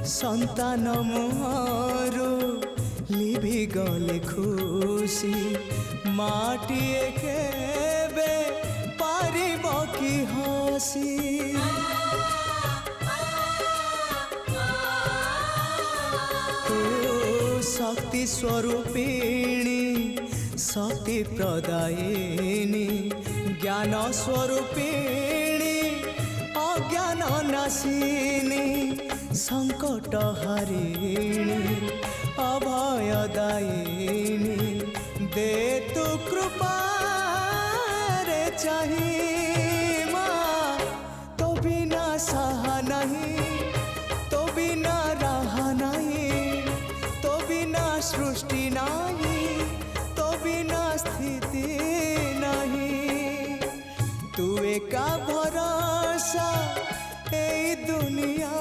संतान मुहरु लिभि गले खुशी माटिए केबे पारिब कि हसी शक्ति स्वरूपिणी शक्ति प्रदायिनी ज्ञान स्वरूपिणी अज्ञान नाशिनी संकट हरिणी अभयदायिनी दे तु कृपा रे चाही माँ तो बिना सहा नहीं तो बिना रहा नहीं तो बिना सृष्टि नहीं तो बिना स्थिति नहीं तू एका भरोसा ए दुनिया।